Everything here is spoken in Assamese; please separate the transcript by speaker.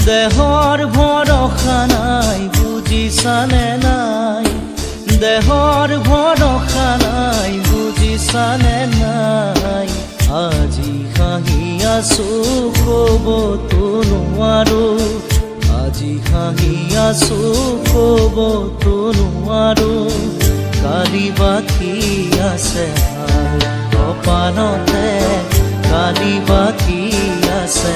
Speaker 1: দেহৰ ভৰসা নাই বুজিছানে নাই, দেহৰ ভৰসা নাই বুজিছানে নাই। আজি হাঁহি আছো ক'বতো নোৱাৰো, আজি হাঁহি আছো ক'বতো নোৱাৰো। কালি বাকী আছে কপালতে, কালি বাকী আছে